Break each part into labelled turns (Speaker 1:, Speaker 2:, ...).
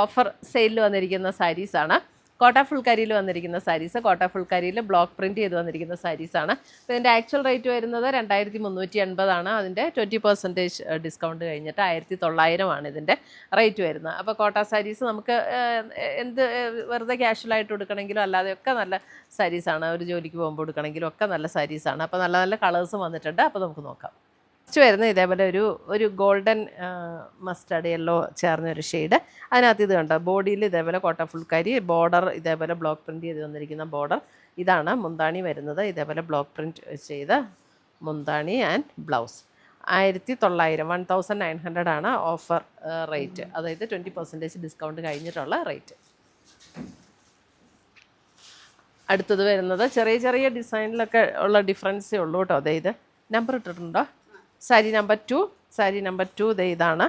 Speaker 1: Offer സെയിലിൽ വന്നിരിക്കുന്ന സാരീസാണ്. കോട്ട ഫുൾക്കാരിയിൽ വന്നിരിക്കുന്ന സാരീസ്, കോട്ട ഫുൾക്കാരിയിൽ ബ്ലോക്ക് പ്രിൻറ്റ് ചെയ്ത് വന്നിരിക്കുന്ന സാരീസാണ്. അപ്പോൾ ഇതിൻ്റെ ആക്ച്വൽ റേറ്റ് വരുന്നത് 2380 അതിൻ്റെ 20% ഡിസ്കൗണ്ട് കഴിഞ്ഞിട്ട് 1900 ഇതിൻ്റെ റേറ്റ് വരുന്നത്. അപ്പോൾ കോട്ട സാരീസ് നമുക്ക് വെറുതെ ക്യാഷ്വലായിട്ട് കൊടുക്കണമെങ്കിലും അല്ലാതെയൊക്കെ നല്ല സാരീസാണ്. ഒരു ജോലിക്ക് പോകുമ്പോൾ കൊടുക്കണമെങ്കിലും ഒക്കെ നല്ല സാരീസാണ്. അപ്പോൾ നല്ല നല്ല കളേഴ്സും വന്നിട്ടുണ്ട്. അപ്പോൾ നമുക്ക് നോക്കാം. ഫസ്റ്റ് വരുന്നത് ഇതേപോലെ ഒരു ഗോൾഡൻ മസ്റ്റർഡ് യെല്ലോ ചേർന്നൊരു ഷെയ്ഡ്. അതിനകത്ത് ഇത് കണ്ടോ, ബോഡിയിൽ ഇതേപോലെ കോട്ട ഫുൾക്കാരി, ബോർഡർ ഇതേപോലെ ബ്ലോക്ക് പ്രിൻറ്റ് ചെയ്ത് വന്നിരിക്കുന്ന ബോർഡർ. ഇതാണ് മുന്താണി വരുന്നത്. ഇതേപോലെ ബ്ലോക്ക് പ്രിൻറ്റ് ചെയ്ത മുന്താണി ആൻഡ് ബ്ലൗസ്. 1900 ആണ് ഓഫർ റേറ്റ്, അതായത് 20% ഡിസ്കൗണ്ട് കഴിഞ്ഞിട്ടുള്ള റേറ്റ്. അടുത്തത് വരുന്നത് ചെറിയ ചെറിയ ഡിസൈനിലൊക്കെ ഉള്ള ഡിഫറൻസേ ഉള്ളൂ കേട്ടോ. അതായത് നമ്പർ ഇട്ടിട്ടുണ്ടോ? സാരി നമ്പർ 2 ഇതാണ്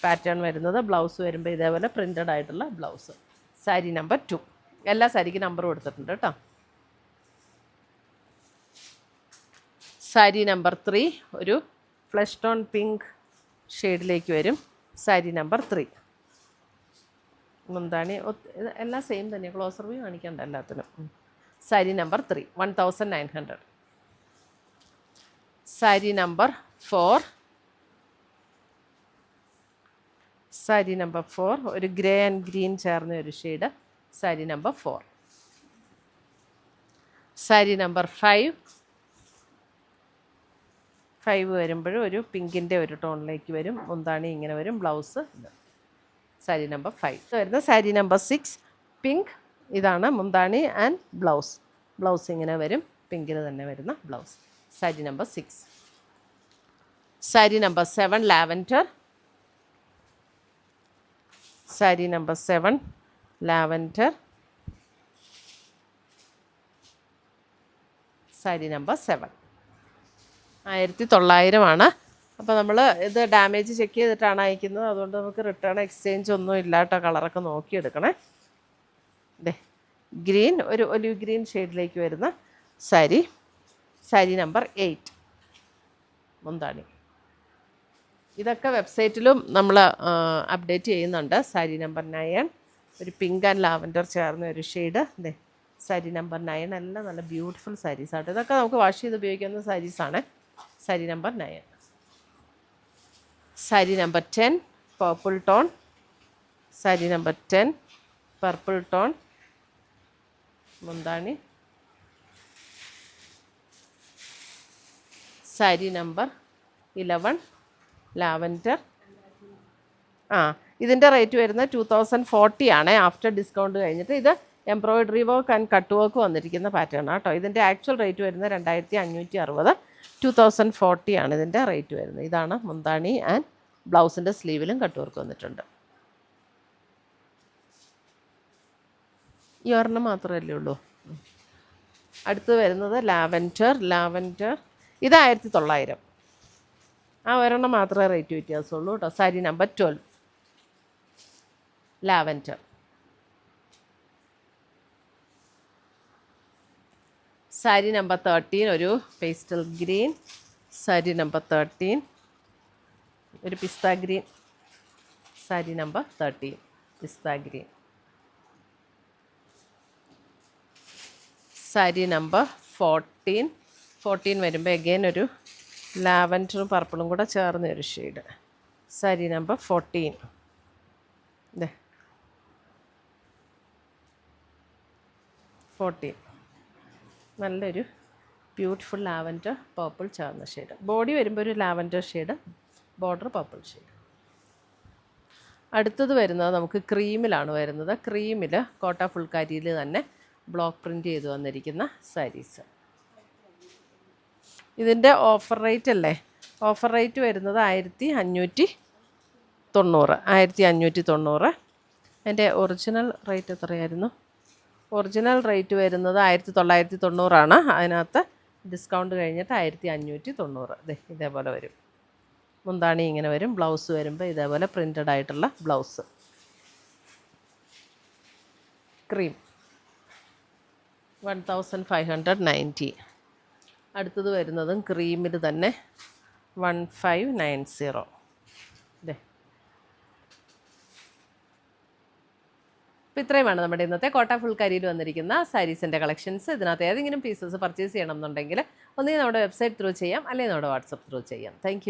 Speaker 1: പാറ്റേൺ വരുന്നത്. ബ്ലൗസ് വരുമ്പോൾ ഇതേപോലെ പ്രിൻ്റഡ് ആയിട്ടുള്ള ബ്ലൗസ്. സാരി നമ്പർ 2. എല്ലാ സാരിക്കും നമ്പർ കൊടുത്തിട്ടുണ്ട് കേട്ടോ. സാരി നമ്പർ 3 ഒരു ഫ്ലഷ് ടോൺ പിങ്ക് ഷെയ്ഡിലേക്ക് വരും. സാരി നമ്പർ 3 മുന്താണി എല്ലാം സെയിം തന്നെ, ക്ലോസർ വ്യൂ കാണിക്കണ്ട എല്ലാത്തിനും. സാരി നമ്പർ 3 1900. സാരി നമ്പർ 4 ഒരു ഗ്രേ ആൻഡ് ഗ്രീൻ ചേർന്ന ഒരു shade. Sari number 4. Sari number 5 വരുമ്പോഴും ഒരു പിങ്കിൻ്റെ ഒരു ടോണിലേക്ക് വരും. മുന്താണി ഇങ്ങനെ വരും, ബ്ലൗസ് ഇത്. സാരി നമ്പർ 5 വരുന്ന സാരി നമ്പർ 6 പിങ്ക്. ഇതാണ് മുന്താണി ആൻഡ് ബ്ലൗസ് ഇങ്ങനെ വരും, പിങ്കിന് തന്നെ വരുന്ന blouse. Sari number 6. Sari number 7 lavender. Sari number 7 lavender. Sari number 7 1900 അപ്പോൾ നമ്മൾ ഇത് ഡാമേജ് ചെക്ക് ചെയ്തിട്ടാണ് അയക്കുന്നത്. അതുകൊണ്ട് നമുക്ക് റിട്ടേൺ എക്സ്ചേഞ്ച് ഒന്നും ഇല്ല കേട്ടോ. കളറൊക്കെ നോക്കിയെടുക്കണേ. അതെ, ഗ്രീൻ ഒരു ഒലിവ് ഗ്രീൻ ഷെയ്ഡിലേക്ക് വരുന്ന സാരി. സാരി നമ്പർ 8 മുന്താണി. ഇതൊക്കെ വെബ്സൈറ്റിലും നമ്മൾ അപ്ഡേറ്റ് ചെയ്യുന്നുണ്ട്. സാരി നമ്പർ 9 ഒരു പിങ്ക് ആൻഡ് ലാവൻഡർ ചേർന്ന ഒരു ഷെയ്ഡ്. അതെ, സാരി നമ്പർ 9 എല്ലാം നല്ല ബ്യൂട്ടിഫുൾ സാരീസാണ്. ഇതൊക്കെ നമുക്ക് വാഷ് ചെയ്ത് ഉപയോഗിക്കുന്ന സാരീസാണ്. Sari number 9. Sari number 10 purple tone. Sari number 10 purple tone മുന്താണി. Sari number 11 lavender. ഇതിൻ്റെ റേറ്റ് വരുന്നത് 2040 ആണ് ആഫ്റ്റർ ഡിസ്കൗണ്ട് കഴിഞ്ഞിട്ട്. ഇത് embroidery work and cut work വന്നിരിക്കുന്ന പാറ്റേൺ കേട്ടോ. ഇതിൻ്റെ ആക്ച്വൽ റേറ്റ് വരുന്നത് 2560. 2040 ആണ് ഇതിൻ്റെ റേറ്റ് വരുന്നത്. ഇതാണ് മുന്താണി ആൻഡ് ബ്ലൗസിൻ്റെ സ്ലീവിലും കട്ട് വർക്ക് വന്നിട്ടുണ്ട്. ഈ ഒരെണ്ണം മാത്രമല്ലേ ഉള്ളൂ. അടുത്ത് വരുന്നത് ലാവൻഡർ. ഇത് 1900. ആ ഒരെണ്ണം മാത്രമേ റേറ്റ് വ്യത്യാസമുള്ളൂ കേട്ടോ. Sari number 12 lavender. Sari number 13 ഒരു പേസ്റ്റൽ ഗ്രീൻ. സാരി നമ്പർ 13 ഒരു പിസ്ത ഗ്രീൻ. സാരി നമ്പർ 13 പിസ്ത ഗ്രീൻ. സാരി നമ്പർ 14 വരുമ്പോൾ എഗെയിൻ ഒരു ലാവൻഡറും പർപ്പിളും കൂടെ ചേർന്ന ഒരു ഷെയ്ഡ്. സാരി നമ്പർ 14 ഇതേ 14 നല്ലൊരു ബ്യൂട്ടിഫുൾ ലാവൻഡർ പർപ്പിൾ ചേർന്ന ഷെയ്ഡ്. ബോഡി വരുമ്പോൾ ഒരു lavender shade, border purple shade. അടുത്തത് വരുന്നത് നമുക്ക് ക്രീമിലാണ് വരുന്നത്. ക്രീമിൽ കോട്ട ഫുൾക്കാരിയിൽ തന്നെ ബ്ലോക്ക് പ്രിൻറ്റ് ചെയ്ത് വന്നിരിക്കുന്ന സാരീസ്. ഇതിൻ്റെ ഓഫർ റേറ്റ് അല്ലേ? ഓഫർ റേറ്റ് വരുന്നത് 1590. എൻ്റെ ഒറിജിനൽ റേറ്റ് എത്രയായിരുന്നു? ഒറിജിനൽ റേറ്റ് വരുന്നത് 1990 അതിനകത്ത് ഡിസ്കൗണ്ട് കഴിഞ്ഞിട്ട് 1590. ഇതേപോലെ വരും. മുന്താണി ഇങ്ങനെ വരും. ബ്ലൗസ് വരുമ്പോൾ ഇതേപോലെ പ്രിൻ്റഡ് ആയിട്ടുള്ള ബ്ലൗസ്. ക്രീം 1590. അടുത്തത് വരുന്നതും ക്രീമിൽ തന്നെ 1590. അപ്പോൾ ഇത്രയുമാണ് നമ്മുടെ ഇന്നത്തെ കോട്ട ഫുൾക്കാരിയിൽ വന്നിരിക്കുന്ന സാരീസിൻ്റെ കളക്ഷൻസ്. ഇതിനകത്ത് ഏതെങ്കിലും പീസസ് പർച്ചേസ് ചെയ്യണം എന്നുണ്ടെങ്കിൽ ഒന്നുകിൽ നമ്മുടെ വെബ്സൈറ്റ് ത്രൂ ചെയ്യാം, അല്ലെങ്കിൽ നമ്മുടെ വാട്സപ്പ് ത്രൂ ചെയ്യാം. താങ്ക്